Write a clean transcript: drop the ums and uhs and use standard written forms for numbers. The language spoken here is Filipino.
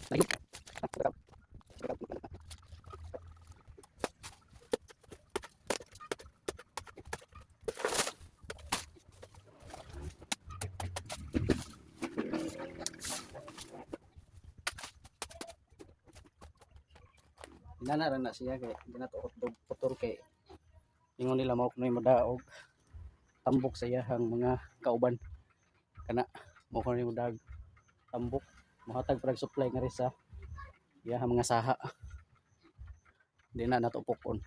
Inana na siya kay hindi na to putol kay ingon nila mao kuno madaog tambok sa iyahang mga kauban kana mo kuno modag tambok mohatag prag supply nga rin sa iyahang mga saha. Hindi na nato pukon.